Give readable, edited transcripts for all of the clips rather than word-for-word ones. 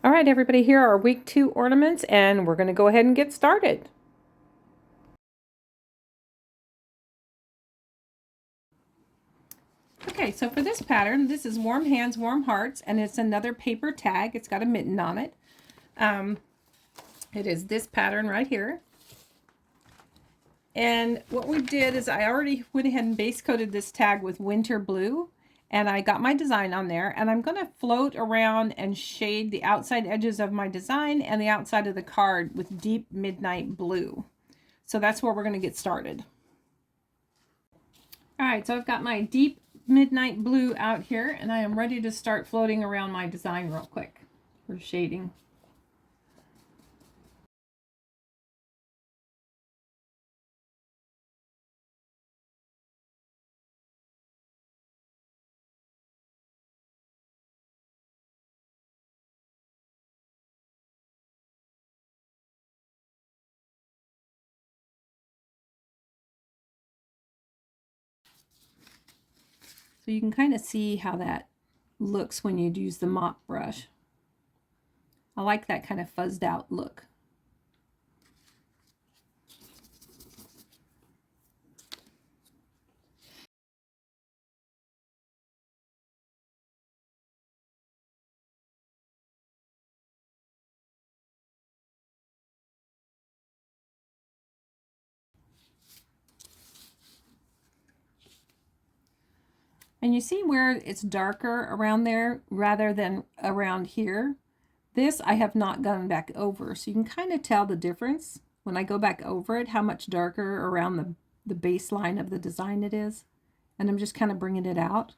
All right, everybody, here are week 2 ornaments, and we're going to go ahead and get started. Okay, so for this pattern, this is Warm Hands, Warm Hearts, and it's another paper tag. It's got a mitten on it. It is this pattern right here. And what we did is I already went ahead and base coated this tag with winter blue, and I got my design on there, and I'm going to float around and shade the outside edges of my design and the outside of the card with deep midnight blue. So that's where we're going to get started. All right, so I've got my deep midnight blue out here, and I am ready to start floating around my design real quick for shading. So you can kind of see how that looks when you use the mop brush. I like that kind of fuzzed out look. And you see where it's darker around there rather than around here? This I have not gone back over, so you can kind of tell the difference when I go back over it, how much darker around the baseline of the design it is. And I'm just kind of bringing it out.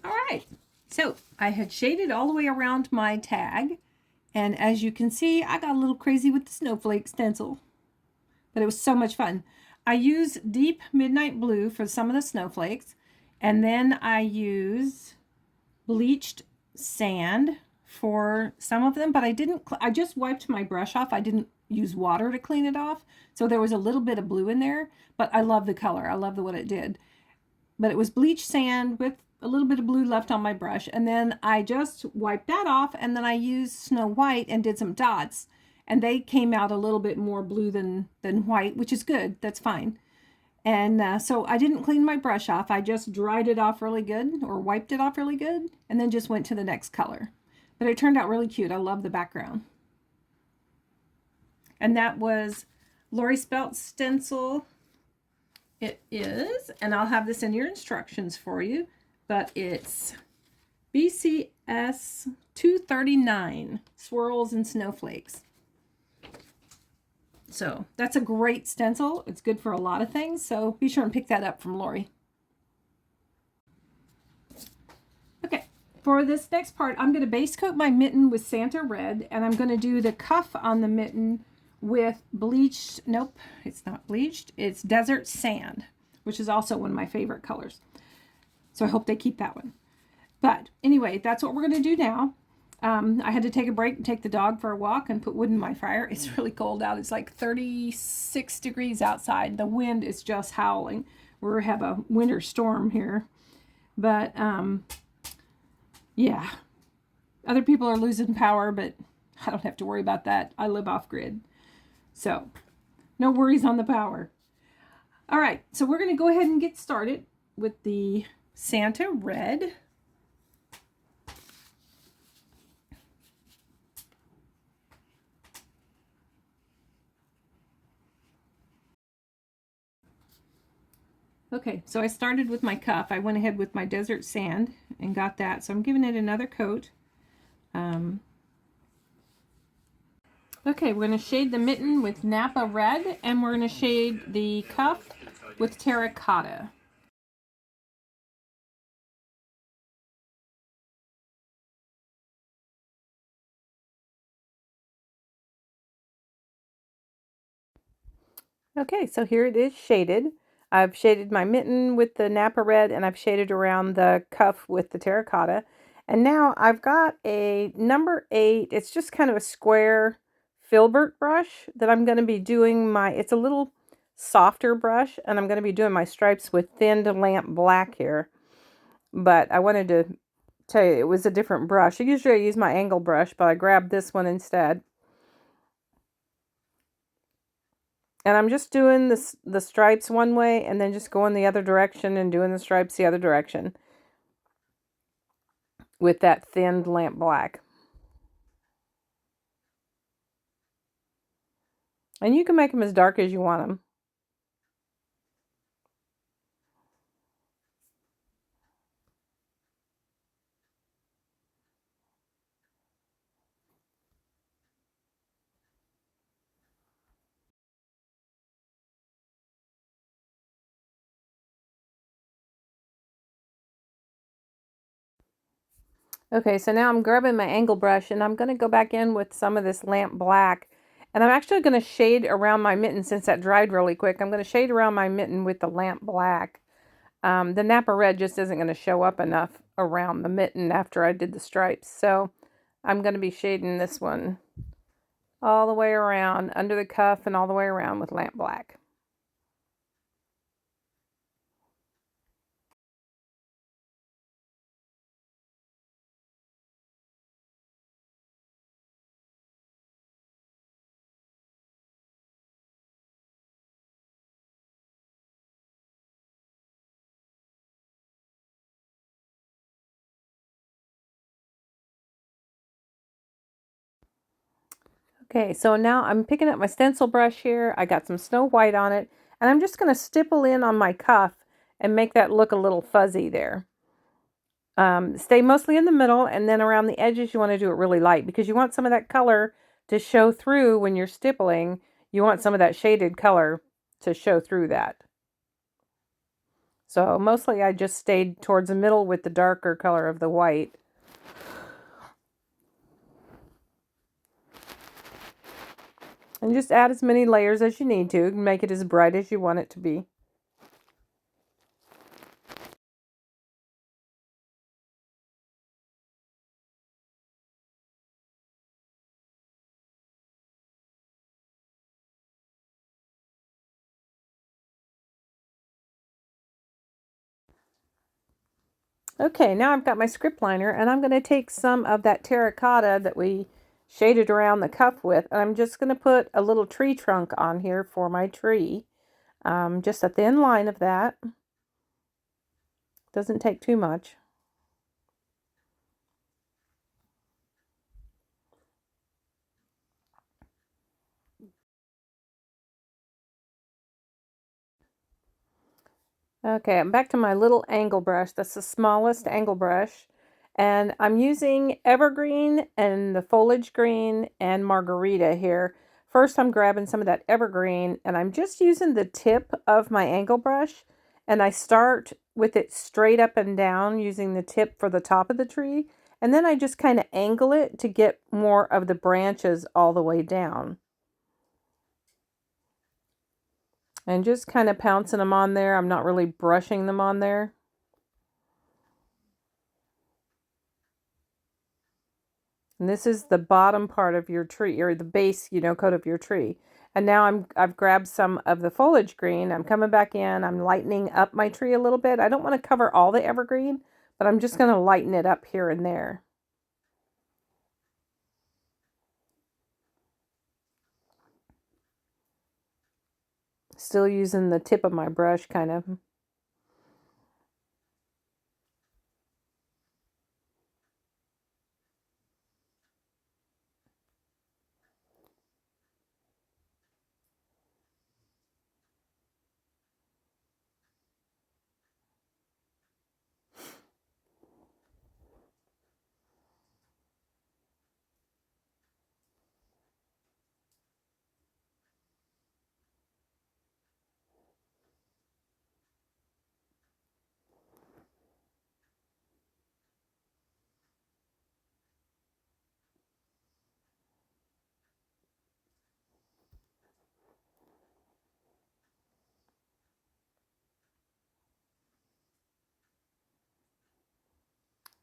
All right, so I had shaded all the way around my tag, and as you can see, I got a little crazy with the snowflake stencil, but it was so much fun. I used deep midnight blue for some of the snowflakes, and then I used bleached sand for some of them, but I just wiped my brush off. I didn't use water to clean it off, so there was a little bit of blue in there, but I love the color. I love what it did. But it was bleached sand with a little bit of blue left on my brush, and then I just wiped that off, and then I used Snow White and did some dots, and they came out a little bit more blue than white, which is good. That's fine. And so I didn't clean my brush off. I just dried it off really good, or wiped it off really good, and then just went to the next color. But it turned out really cute. I love the background. And that was Lori Spelt's stencil. It is, and I'll have this in your instructions for you, but it's BCS 239, Swirls and Snowflakes. So that's a great stencil. It's good for a lot of things, so be sure and pick that up from Lori. Okay, for this next part, I'm going to base coat my mitten with Santa Red, and I'm going to do the cuff on the mitten with bleached, nope, it's not bleached, it's Desert Sand, which is also one of my favorite colors. So I hope they keep that one. But anyway, that's what we're going to do now. I had to take a break and take the dog for a walk and put wood in my fire. It's really cold out. It's like 36 degrees outside. The wind is just howling. We have a winter storm here. But yeah, other people are losing power, but I don't have to worry about that. I live off grid. So no worries on the power. All right, so we're going to go ahead and get started with the Santa Red. Okay, so I started with my cuff. I went ahead with my Desert Sand and got that. So I'm giving it another coat. Okay, we're going to shade the mitten with Napa Red, and we're going to shade the cuff with Terracotta. Okay, so here it is shaded. I've shaded my mitten with the Napa Red, and I've shaded around the cuff with the Terracotta. And now I've got a number 8. It's just kind of a square filbert brush that I'm going to be doing it's a little softer brush, and I'm going to be doing my stripes with thinned lamp black here. But I wanted to tell you it was a different brush. Usually I use my angle brush, but I grabbed this one instead. And I'm just doing the stripes one way and then just going the other direction and doing the stripes the other direction with that thinned lamp black. And you can make them as dark as you want them. Okay, so now I'm grabbing my angle brush and I'm going to go back in with some of this lamp black. And I'm actually going to shade around my mitten since that dried really quick. I'm going to shade around my mitten with the lamp black. The Napa Red just isn't going to show up enough around the mitten after I did the stripes. So I'm going to be shading this one all the way around, under the cuff and all the way around with lamp black. Okay, so now I'm picking up my stencil brush here. I got some Snow White on it, and I'm just going to stipple in on my cuff and make that look a little fuzzy there. Stay mostly in the middle, and then around the edges you want to do it really light because you want some of that color to show through when you're stippling. You want some of that shaded color to show through that. So mostly I just stayed towards the middle with the darker color of the white. And just add as many layers as you need to make it as bright as you want it to be. Okay, now I've got my script liner and I'm going to take some of that terracotta that we shaded around the cuff with, and I'm just going to put a little tree trunk on here for my tree. Just a thin line of that. Doesn't take too much. Okay, I'm back to my little angle brush. That's the smallest angle brush. And I'm using evergreen and the foliage green and margarita here. First, I'm grabbing some of that evergreen and I'm just using the tip of my angle brush. And I start with it straight up and down using the tip for the top of the tree. And then I just kind of angle it to get more of the branches all the way down. And just kind of pouncing them on there. I'm not really brushing them on there. And this is the bottom part of your tree, or the base, coat of your tree. And now I've grabbed some of the foliage green. I'm coming back in. I'm lightening up my tree a little bit. I don't want to cover all the evergreen, but I'm just going to lighten it up here and there. Still using the tip of my brush kind of.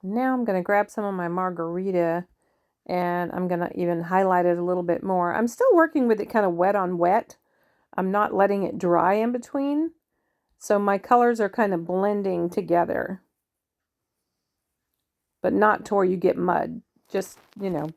Now I'm going to grab some of my margarita and I'm going to even highlight it a little bit more. I'm still working with it kind of wet on wet, I'm not letting it dry in between. So my colors are kind of blending together, but not to where you get mud. Just, you know.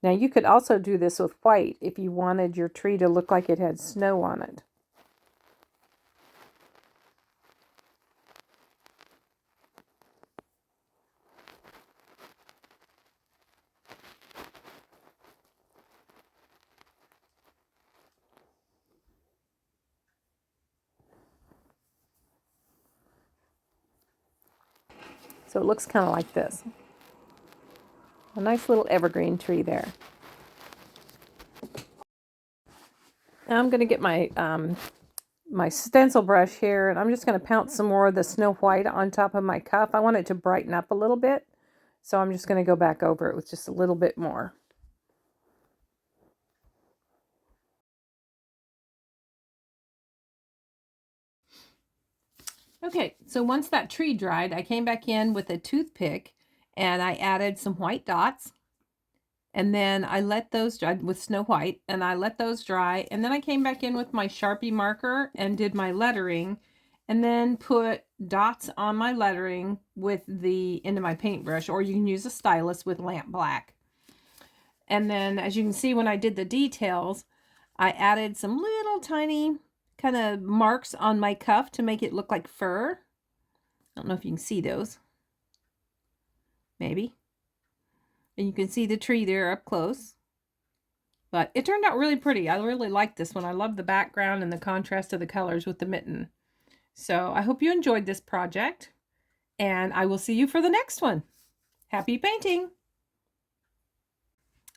Now you could also do this with white if you wanted your tree to look like it had snow on it. So it looks kind of like this. A nice little evergreen tree there. Now I'm going to get my my stencil brush here, and I'm just going to pounce some more of the Snow White on top of my cup. I want it to brighten up a little bit, so I'm just going to go back over it with just a little bit more. Okay, so once that tree dried, I came back in with a toothpick and I added some white dots. And then I let those dry with Snow White, and I let those dry. And then I came back in with my Sharpie marker and did my lettering, and then put dots on my lettering with the end of my paintbrush, or you can use a stylus with lamp black. And then, as you can see, when I did the details, I added some little tiny kind of marks on my cuff to make it look like fur. I don't know if you can see those. Maybe. And you can see the tree there up close. But it turned out really pretty. I really like this one. I love the background and the contrast of the colors with the mitten. So I hope you enjoyed this project, and I will see you for the next one. Happy painting!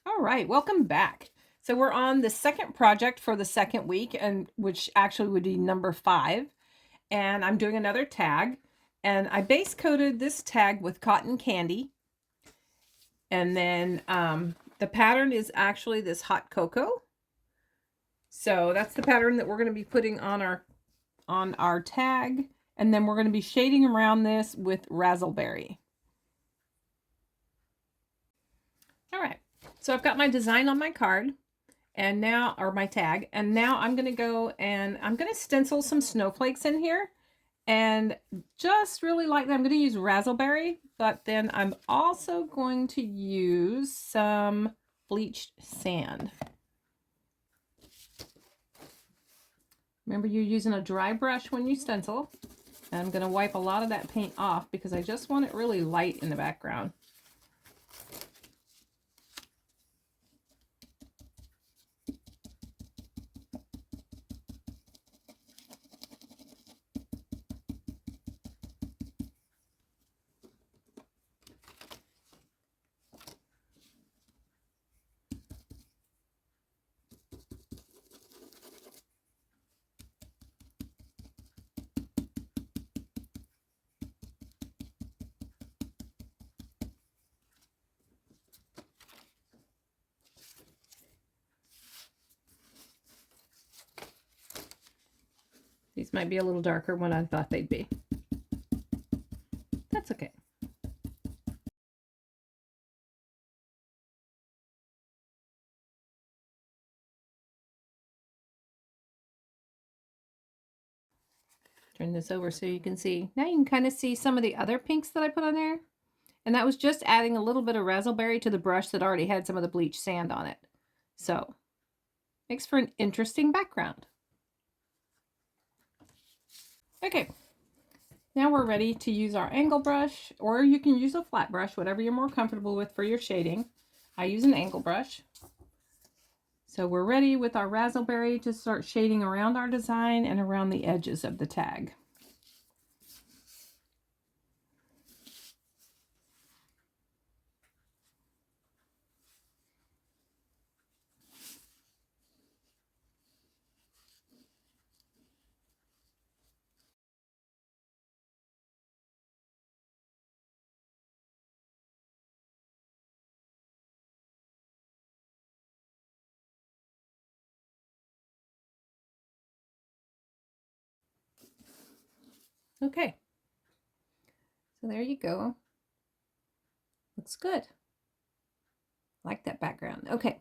All right, welcome back. So we're on the second project for the second week, and which actually would be number 5. And I'm doing another tag. And I base coated this tag with cotton candy. And then the pattern is actually this hot cocoa. So that's the pattern that we're going to be putting on our tag. And then we're going to be shading around this with razzleberry. All right. So I've got my design on my card and now, or my tag. And now I'm going to go and I'm going to stencil some snowflakes in here. And just really lightly, I'm going to use razzleberry, but then I'm also going to use some bleached sand. Remember, you're using a dry brush when you stencil. And I'm going to wipe a lot of that paint off because I just want it really light in the background. These might be a little darker than I thought they'd be. That's okay. Turn this over so you can see. Now you can kind of see some of the other pinks that I put on there. And that was just adding a little bit of razzleberry to the brush that already had some of the bleached sand on it. So, makes for an interesting background. Okay, now we're ready to use our angle brush, or you can use a flat brush, whatever you're more comfortable with for your shading. I use an angle brush. So we're ready with our razzleberry to start shading around our design and around the edges of the tag. Okay, So there you go. Looks good. Like that background. Okay.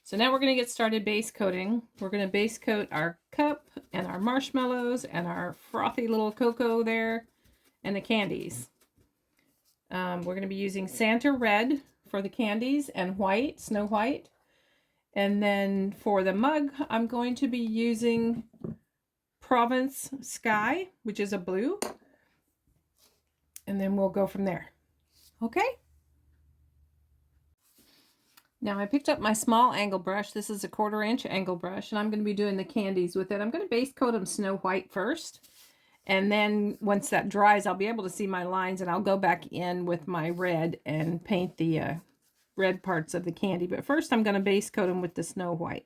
So now we're going to get started base coating. We're going to base coat our cup and our marshmallows and our frothy little cocoa there and the candies. We're going to be using Santa Red for the candies and white, Snow White. And then for the mug, I'm going to be using Provence Sky, which is a blue. And then we'll go from there. Okay? Now I picked up my small angle brush. This is a 1/4 inch angle brush, and I'm going to be doing the candies with it. I'm going to base coat them Snow White first. And then once that dries, I'll be able to see my lines, and I'll go back in with my red and paint the red parts of the candy. But first I'm going to base coat them with the Snow White.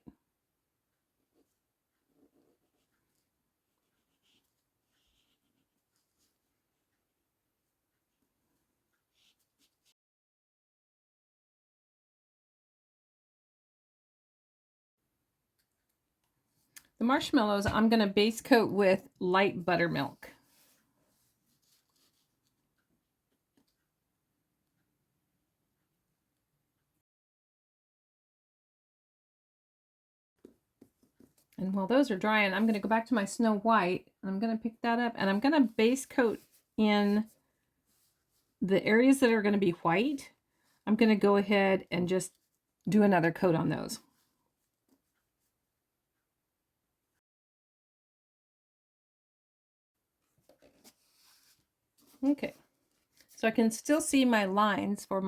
The marshmallows I'm going to base coat with light buttermilk. And while those are drying, I'm going to go back to my Snow White. I'm going to pick that up, and I'm going to base coat in the areas that are going to be white. I'm going to go ahead and just do another coat on those. Okay, so I can still see my lines for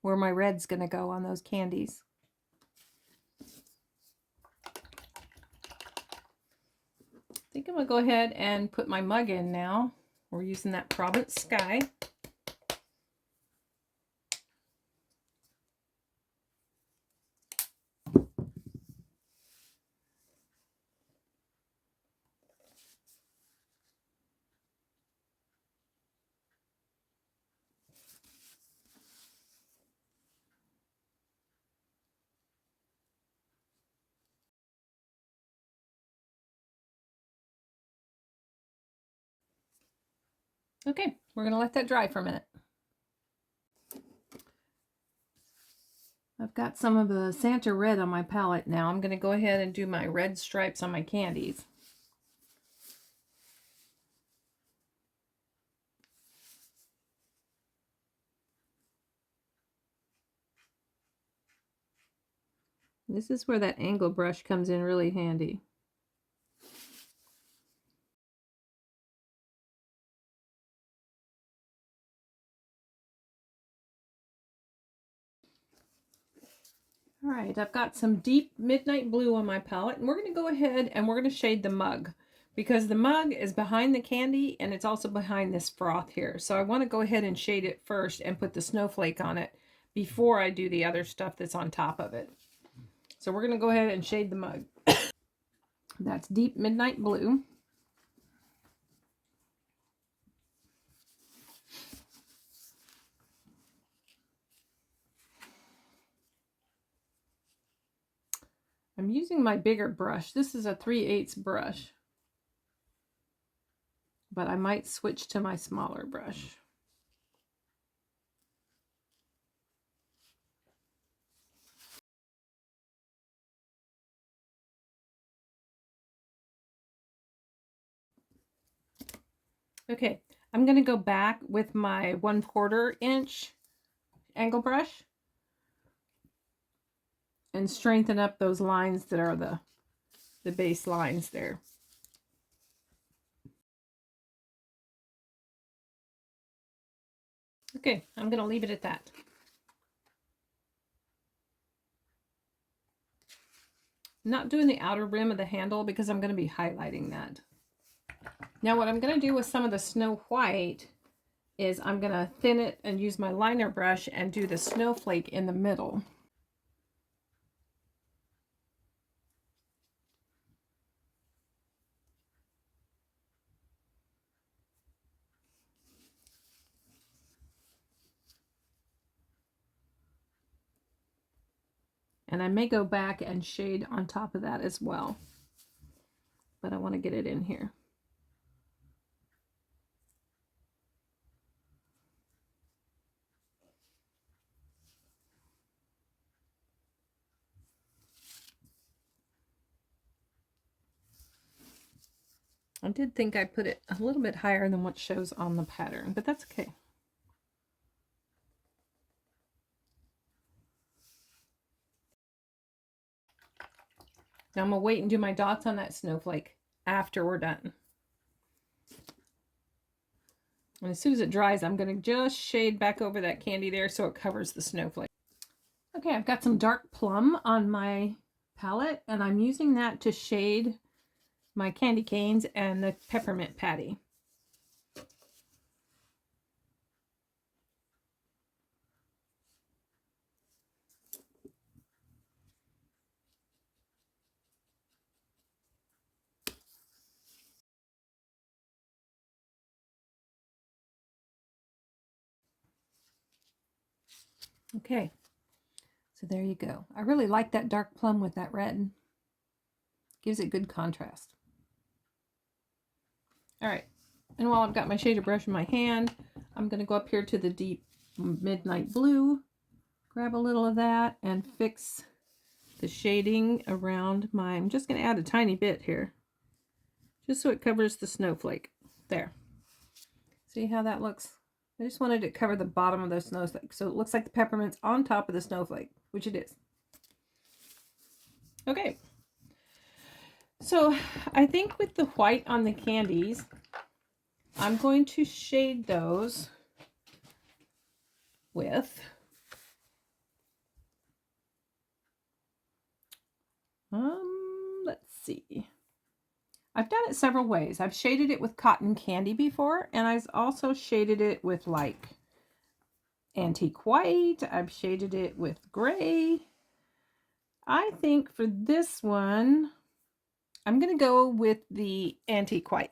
where my red's going to go on those candies. I think I'm going to go ahead and put my mug in now. We're using that Provence Sky. Okay, we're going to let that dry for a minute. I've got some of the Santa Red on my palette now. I'm going to go ahead and do my red stripes on my candies. This is where that angle brush comes in really handy. All right, I've got some deep midnight blue on my palette, and we're going to go ahead and we're going to shade the mug, because the mug is behind the candy and it's also behind this froth here. So I want to go ahead and shade it first and put the snowflake on it before I do the other stuff that's on top of it. So we're going to go ahead and shade the mug. That's deep midnight blue. I'm using my bigger brush. This is a 3/8 brush, but I might switch to my smaller brush. Okay, I'm going to go back with my 1/4 inch angle brush and strengthen up those lines that are the base lines there. Okay, I'm going to leave it at that. I'm not doing the outer rim of the handle because I'm going to be highlighting that. Now what I'm going to do with some of the Snow White is I'm going to thin it and use my liner brush and do the snowflake in the middle. And I may go back and shade on top of that as well, but I want to get it in here. I did think I put it a little bit higher than what shows on the pattern, but that's okay. Now I'm going to wait and do my dots on that snowflake after we're done. And as soon as it dries, I'm going to just shade back over that candy there so it covers the snowflake. Okay, I've got some dark plum on my palette, and I'm using that to shade my candy canes and the peppermint patty. Okay, so there you go. I really like that dark plum with that red. Gives it good contrast. All right, and while I've got my shader brush in my hand, I'm going to go up here to the deep midnight blue, grab a little of that, and fix the shading around my, I'm just going to add a tiny bit here, just so it covers the snowflake. There. See how that looks? I just wanted to cover the bottom of the snowflake, so it looks like the peppermint's on top of the snowflake, which it is. Okay. So I think with the white on the candies, I'm going to shade those with let's see. I've done it several ways. I've shaded it with cotton candy before, and I've also shaded it with like antique white. I've shaded it with gray. I think for this one, I'm going to go with the antique white.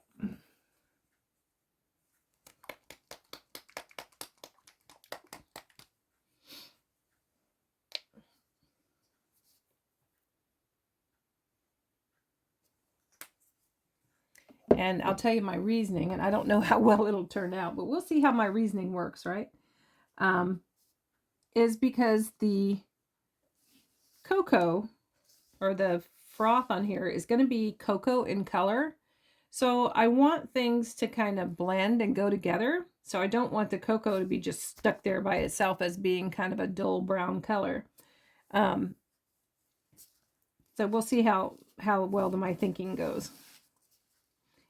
And I'll tell you my reasoning, and I don't know how well it'll turn out, but we'll see how my reasoning works, right? Is because the cocoa or the froth on here is going to be cocoa in color. So I want things to kind of blend and go together. So I don't want the cocoa to be just stuck there by itself as being kind of a dull brown color. So we'll see how well my thinking goes.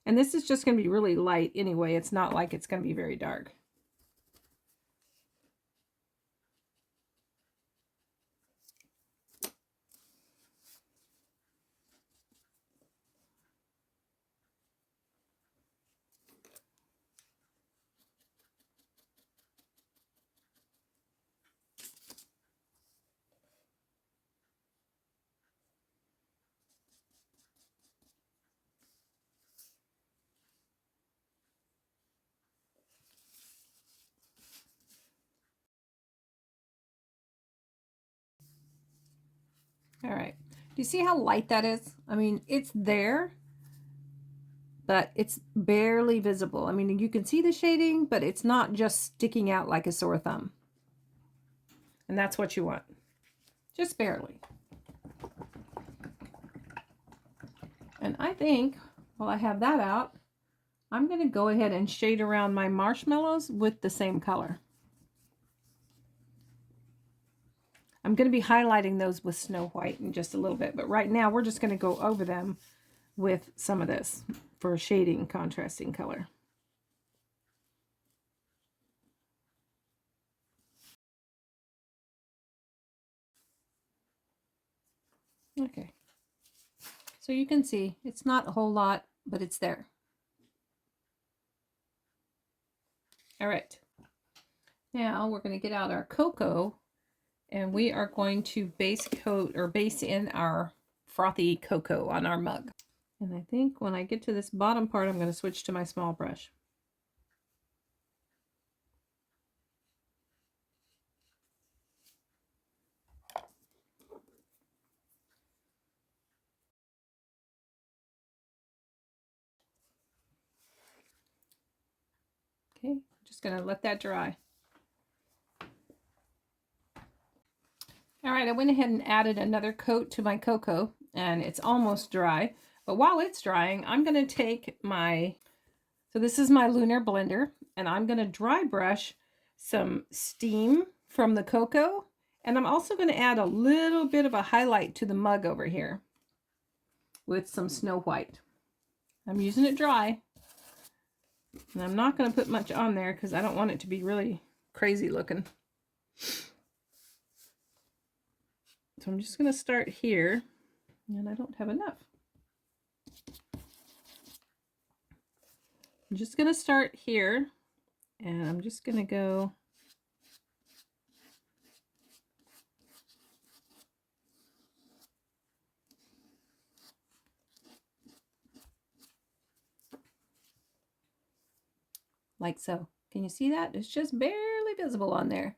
And this is just going to be really light anyway. It's not like it's going to be very dark. All right. Do you see how light that is? I mean, it's there, but it's barely visible. I mean, you can see the shading, but it's not just sticking out like a sore thumb. And that's what you want. Just barely. And I think while I have that out, I'm going to go ahead and shade around my marshmallows with the same color. I'm going to be highlighting those with Snow White in just a little bit, but right now we're just going to go over them with some of this for shading, contrasting color. Okay. So you can see it's not a whole lot, but it's there. All right. Now we're going to get out our cocoa, and we are going to base coat or base in our frothy cocoa on our mug. And I think when I get to this bottom part, I'm going to switch to my small brush. Okay, just going to let that dry. All right, I went ahead and added another coat to my cocoa, and it's almost dry. But while it's drying, I'm going to take my, so this is my lunar blender, and I'm going to dry brush some steam from the cocoa. And I'm also going to add a little bit of a highlight to the mug over here with some Snow White. I'm using it dry. And I'm not going to put much on there because I don't want it to be really crazy looking. So I'm just going to start here. And I don't have enough. I'm just going to start here. And I'm just going to go like so. Can you see that? It's just barely visible on there.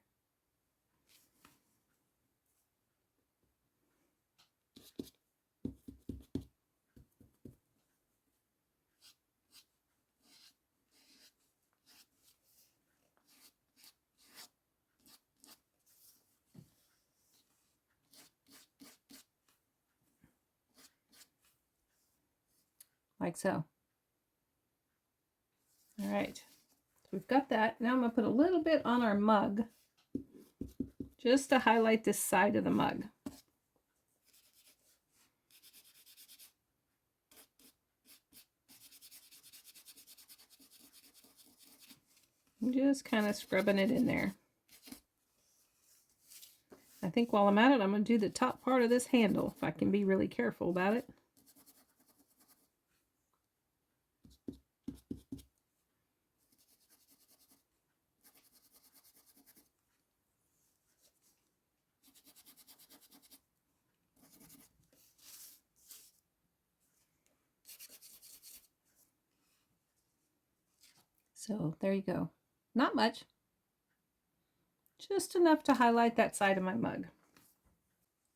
Like so. All right. So we've got that. Now I'm going to put a little bit on our mug just to highlight this side of the mug. I'm just kind of scrubbing it in there. I think while I'm at it, I'm going to do the top part of this handle, if I can be really careful about it. So there you go. Not much. Just enough to highlight that side of my mug.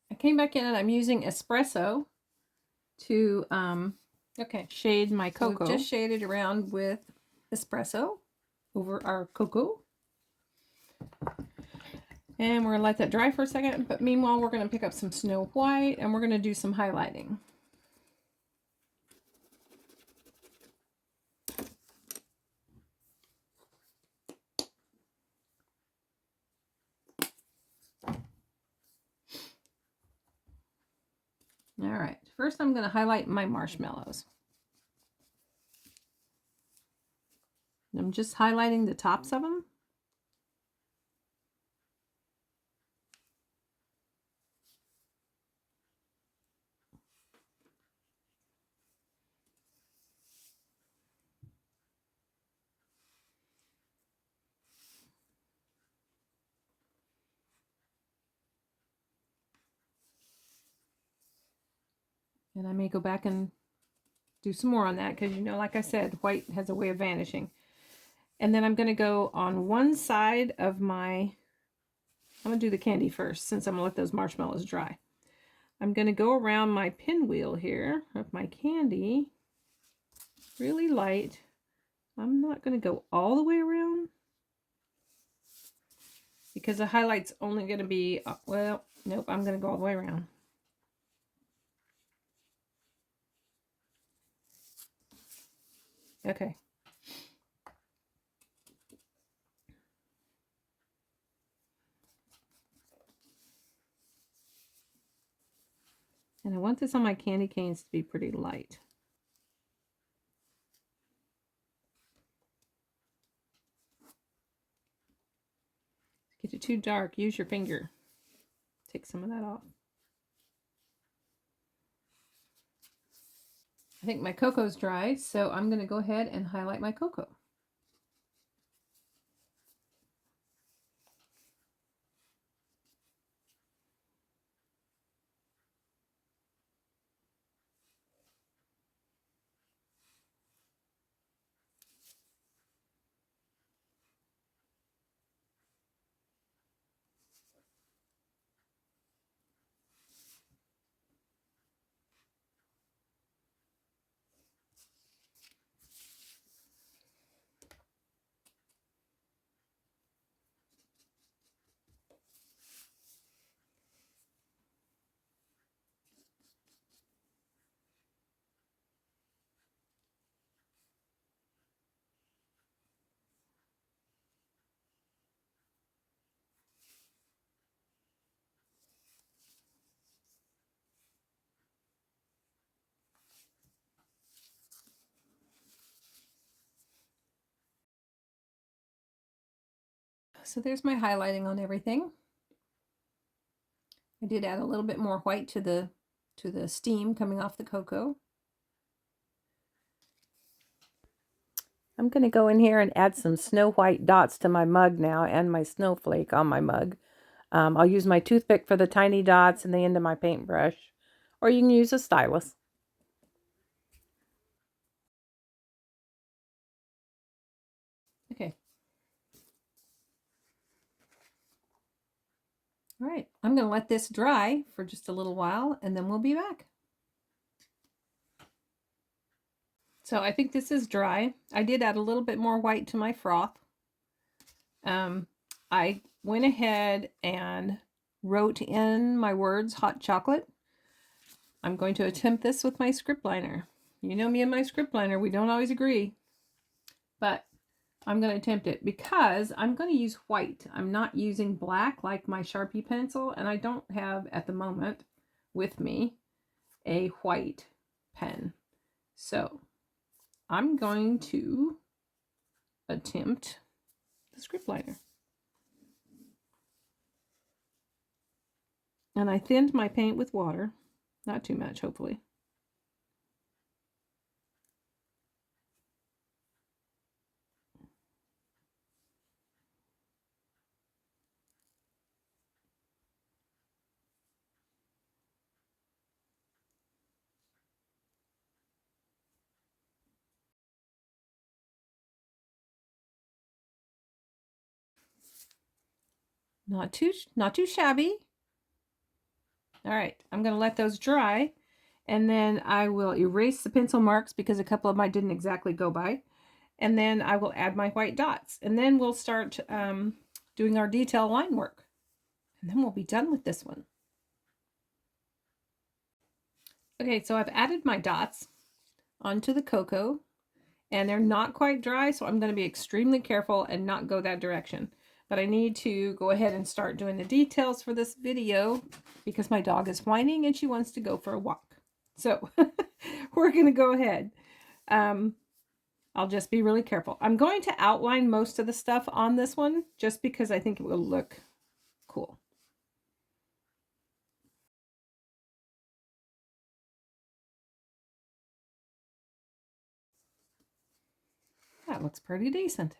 I came back in and I'm using espresso to shade my cocoa. So just shaded around with espresso over our cocoa. And we're going to let that dry for a second. But meanwhile, we're going to pick up some Snow White and we're going to do some highlighting. All right, first I'm going to highlight my marshmallows. I'm just highlighting the tops of them. And I may go back and do some more on that because, you know, like I said, white has a way of vanishing. And then I'm going to go on one side of my, I'm going to do the candy first since I'm going to let those marshmallows dry. I'm going to go around my pinwheel here of my candy, really light. I'm not going to go all the way around because the highlight's only going to be, well, nope, I'm going to go all the way around. Okay. And I want this on my candy canes to be pretty light. Get it too dark, use your finger. Take some of that off. I think my cocoa's dry, so I'm going to go ahead and highlight my cocoa. So there's my highlighting on everything. I did add a little bit more white to the steam coming off the cocoa. I'm going to go in here and add some snow white dots to my mug now and my snowflake on my mug. I'll use my toothpick for the tiny dots and the end of my paintbrush, or you can use a stylus. Okay. All right, I'm going to let this dry for just a little while and then we'll be back. So I think this is dry. I did add a little bit more white to my froth. I went ahead and wrote in my words hot chocolate. I'm going to attempt this with my script liner. You know me and my script liner, we don't always agree. But I'm going to attempt it because I'm going to use white. I'm not using black like my Sharpie pencil, and I don't have at the moment with me a white pen. So I'm going to attempt the script liner. And I thinned my paint with water. Not too much, hopefully. Not too shabby. All right, I'm going to let those dry, and then I will erase the pencil marks because a couple of them I didn't exactly go by. And then I will add my white dots, and then we'll start doing our detail line work, and then we'll be done with this one. Okay, so I've added my dots onto the cocoa, and they're not quite dry, so I'm going to be extremely careful and not go that direction. But I need to go ahead and start doing the details for this video because my dog is whining and she wants to go for a walk. So we're going to go ahead. I'll just be really careful. I'm going to outline most of the stuff on this one just because I think it will look cool. That looks pretty decent.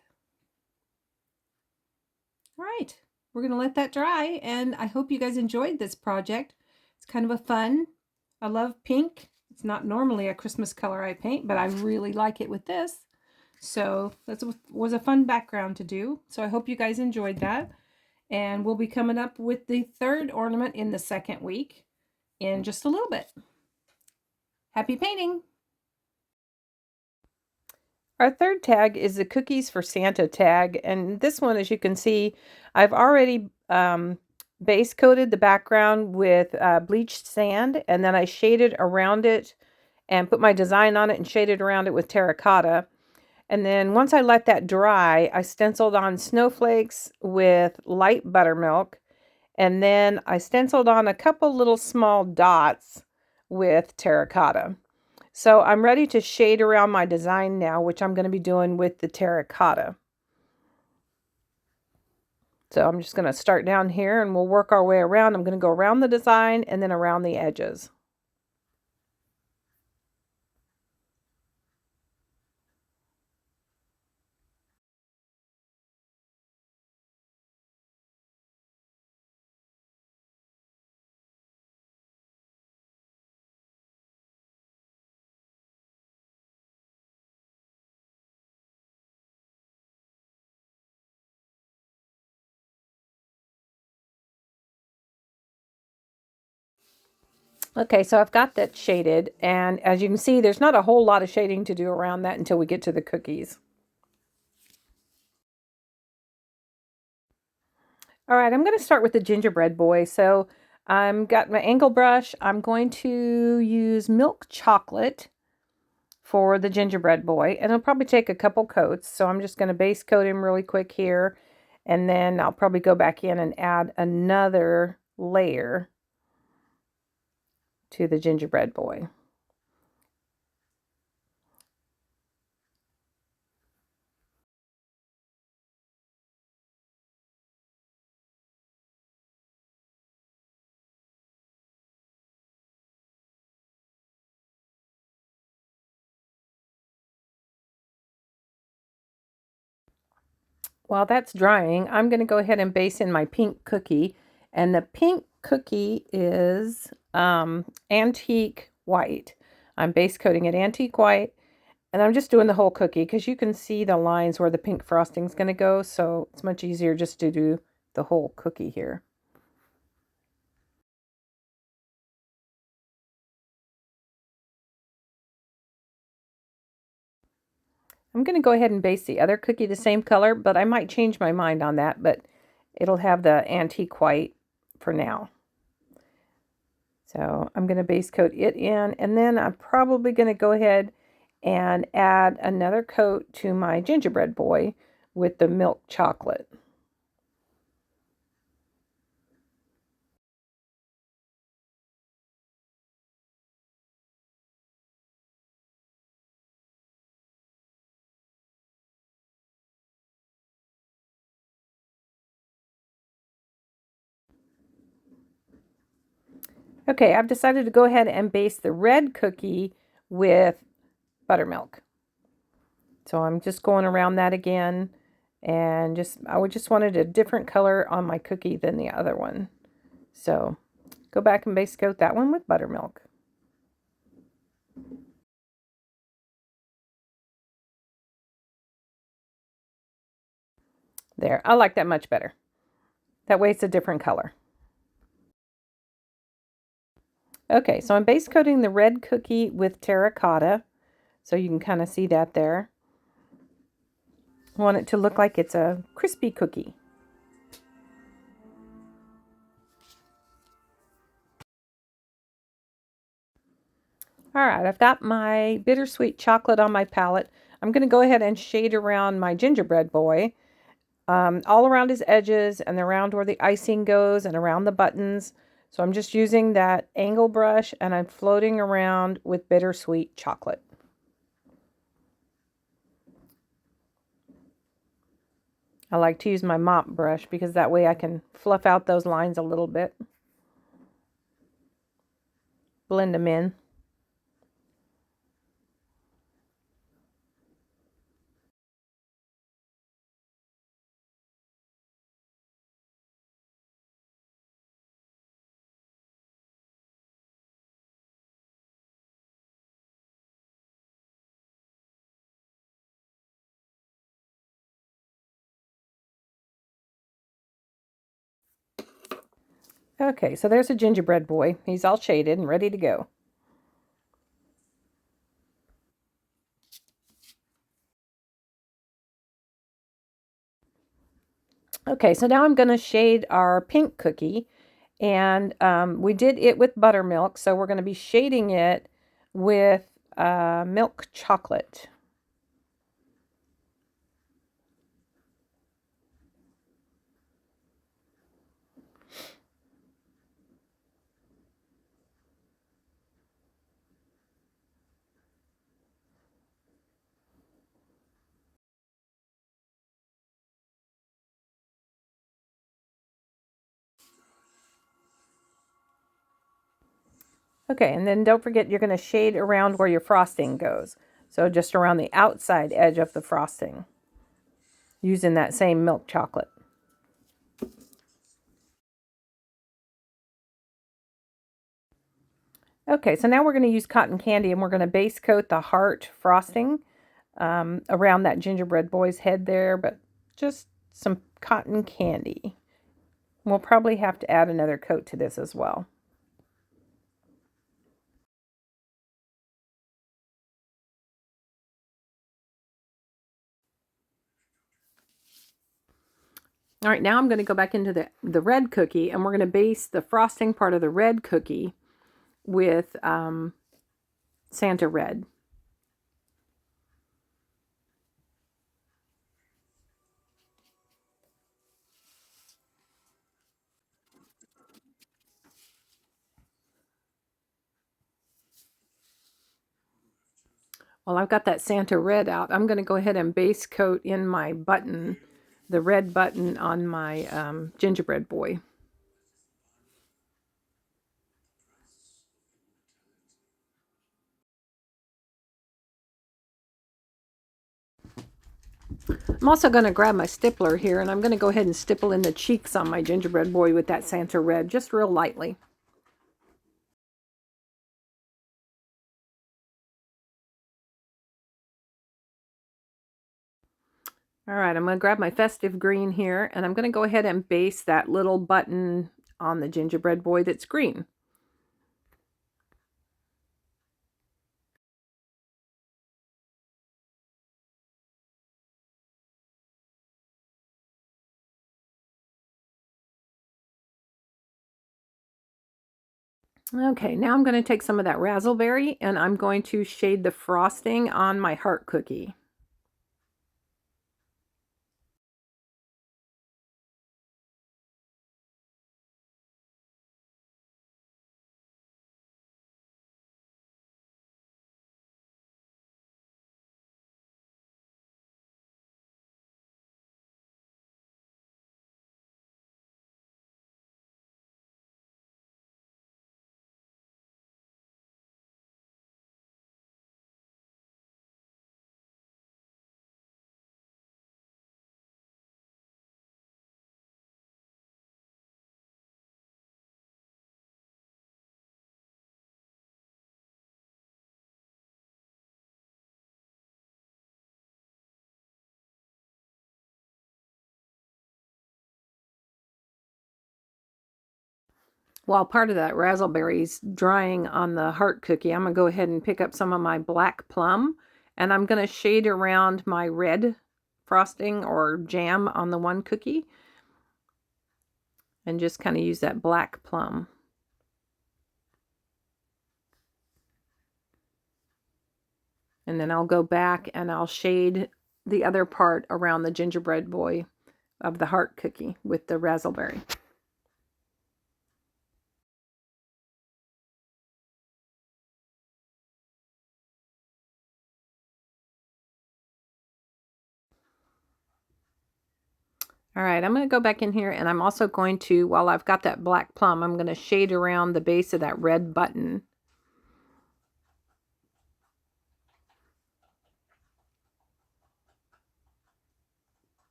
All right, we're going to let that dry, and I hope you guys enjoyed this project. It's kind of a fun. I love pink. It's not normally a Christmas color I paint, but I really like it with this. So that was a fun background to do. So I hope you guys enjoyed that. And we'll be coming up with the third ornament in the second week in just a little bit. Happy painting! Our third tag is the Cookies for Santa tag, and this one, as you can see, I've already base coated the background with bleached sand, and then I shaded around it and put my design on it and shaded around it with terracotta. And then once I let that dry, I stenciled on snowflakes with light buttermilk, and then I stenciled on a couple little small dots with terracotta. So I'm ready to shade around my design now, which I'm going to be doing with the terracotta. So I'm just going to start down here and we'll work our way around. I'm going to go around the design and then around the edges. Okay, so I've got that shaded, and as you can see, there's not a whole lot of shading to do around that until we get to the cookies. All right, I'm going to start with the gingerbread boy. So I've got my angle brush. I'm going to use milk chocolate for the gingerbread boy, and it'll probably take a couple coats. So I'm just going to base coat him really quick here, and then I'll probably go back in and add another layer to the gingerbread boy. While that's drying, I'm going to go ahead and base in my pink cookie. And the pink cookie is antique white. I'm base coating it antique white. And I'm just doing the whole cookie because you can see the lines where the pink frosting is going to go. So it's much easier just to do the whole cookie here. I'm going to go ahead and base the other cookie the same color, but I might change my mind on that, but it'll have the antique white for now. So I'm going to base coat it in, and then I'm probably going to go ahead and add another coat to my gingerbread boy with the milk chocolate. Okay, I've decided to go ahead and base the red cookie with buttermilk. So I'm just going around that again, and I just wanted a different color on my cookie than the other one. So go back and base coat that one with buttermilk. There, I like that much better. That way it's a different color. Okay, so I'm base coating the red cookie with terracotta. So you can kind of see that there. I want it to look like it's a crispy cookie. All right, I've got my bittersweet chocolate on my palette. I'm going to go ahead and shade around my gingerbread boy, all around his edges and around where the icing goes and around the buttons. So I'm just using that angle brush and I'm floating around with bittersweet chocolate. I like to use my mop brush because that way I can fluff out those lines a little bit. Blend them in. Okay, so there's a gingerbread boy. He's all shaded and ready to go. Okay, so now I'm going to shade our pink cookie. And we did it with buttermilk, so we're going to be shading it with milk chocolate. Okay, and then don't forget you're going to shade around where your frosting goes. So just around the outside edge of the frosting using that same milk chocolate. Okay, so now we're going to use cotton candy and we're going to base coat the heart frosting around that gingerbread boy's head there, but just some cotton candy. We'll probably have to add another coat to this as well. All right, now I'm going to go back into the red cookie and we're going to base the frosting part of the red cookie with Santa Red. Well, I've got that Santa Red out. I'm going to go ahead and base coat in my button, the red button on my gingerbread boy. I'm also going to grab my stippler here, and I'm going to go ahead and stipple in the cheeks on my gingerbread boy with that Santa red, just real lightly. All right, I'm going to grab my festive green here, and I'm going to go ahead and base that little button on the gingerbread boy that's green. Okay, now I'm going to take some of that razzleberry, and I'm going to shade the frosting on my heart cookie. While part of that razzleberry's drying on the heart cookie, I'm going to go ahead and pick up some of my black plum, and I'm going to shade around my red frosting or jam on the one cookie, and just kind of use that black plum. And then I'll go back and I'll shade the other part around the gingerbread boy of the heart cookie with the razzleberry. All right, I'm going to go back in here, and I'm also going to, while I've got that black plum, I'm going to shade around the base of that red button.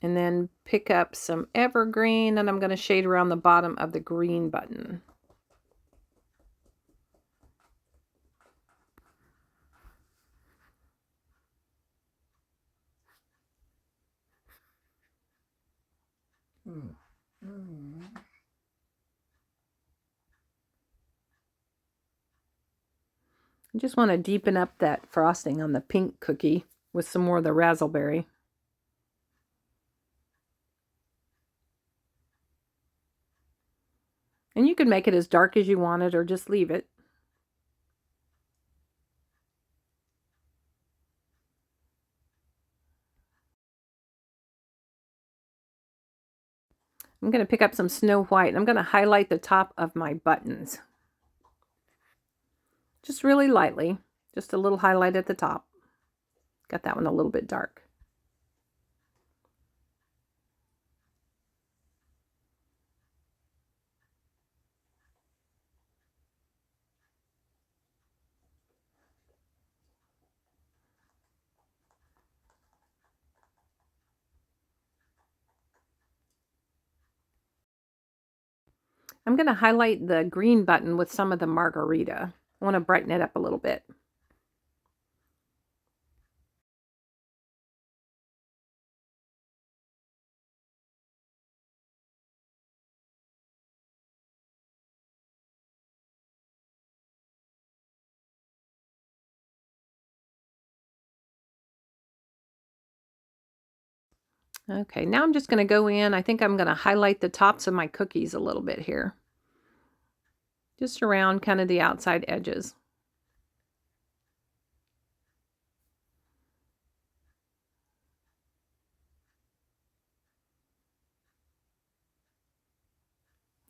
And then pick up some evergreen, and I'm going to shade around the bottom of the green button. I just want to deepen up that frosting on the pink cookie with some more of the razzleberry. And you can make it as dark as you want it, or just leave it. I'm going to pick up some Snow White, and I'm going to highlight the top of my buttons. Just really lightly, just a little highlight at the top. Got that one a little bit dark. I'm going to highlight the green button with some of the margarita. I want to brighten it up a little bit. Okay, now I'm just going to go in. I think I'm going to highlight the tops of my cookies a little bit here. Just around kind of the outside edges.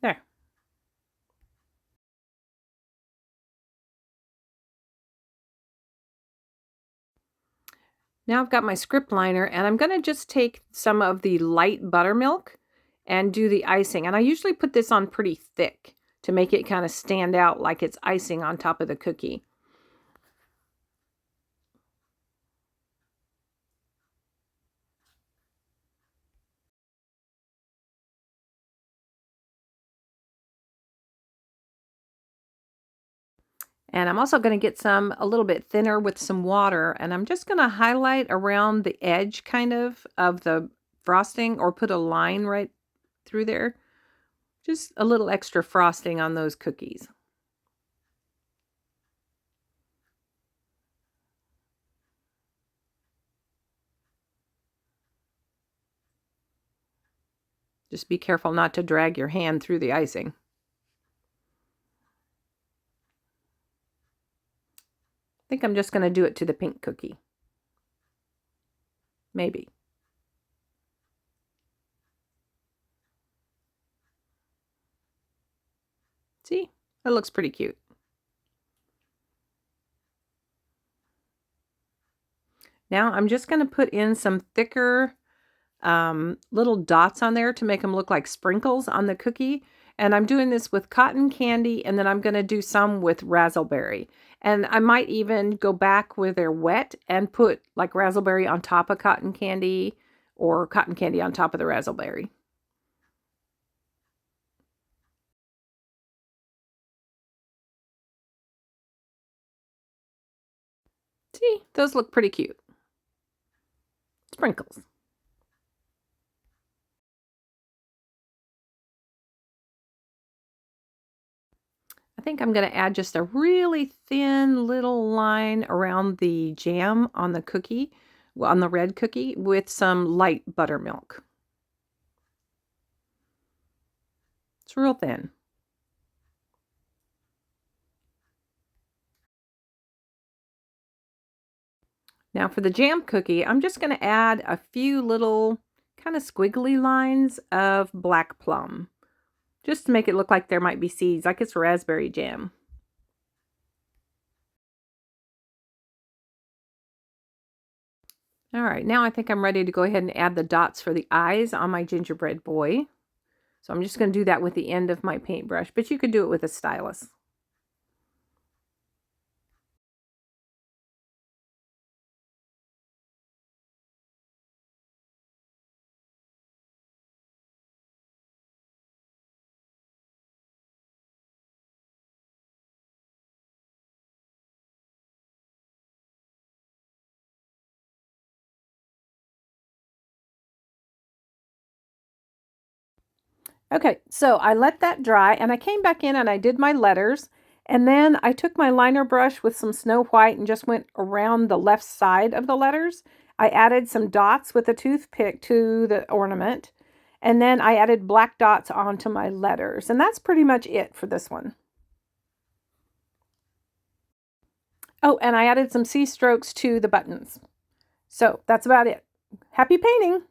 There. Now I've got my script liner, and I'm going to just take some of the light buttermilk and do the icing. And I usually put this on pretty thick to make it kind of stand out like it's icing on top of the cookie. And I'm also going to get some a little bit thinner with some water, and I'm just going to highlight around the edge kind of the frosting, or put a line right through there. Just a little extra frosting on those cookies. Just be careful not to drag your hand through the icing. I think I'm just going to do it to the pink cookie. Maybe. See? That looks pretty cute. Now I'm just going to put in some thicker little dots on there to make them look like sprinkles on the cookie. And I'm doing this with cotton candy, and then I'm going to do some with raspberry. And I might even go back where they're wet and put like raspberry on top of cotton candy, or cotton candy on top of the raspberry. See, those look pretty cute. Sprinkles. I think I'm going to add just a really thin little line around the jam on the cookie, on the red cookie, with some light buttermilk. It's real thin. Now for the jam cookie, I'm just going to add a few little kind of squiggly lines of black plum, just to make it look like there might be seeds, like it's raspberry jam. All right, now I think I'm ready to go ahead and add the dots for the eyes on my gingerbread boy. So I'm just going to do that with the end of my paintbrush, but you could do it with a stylus. Okay, so I let that dry, and I came back in and I did my letters, and then I took my liner brush with some snow white and just went around the left side of the letters. I added some dots with a toothpick to the ornament, and then I added black dots onto my letters, and that's pretty much it for this one. Oh, and I added some C strokes to the buttons. So that's about it. Happy painting!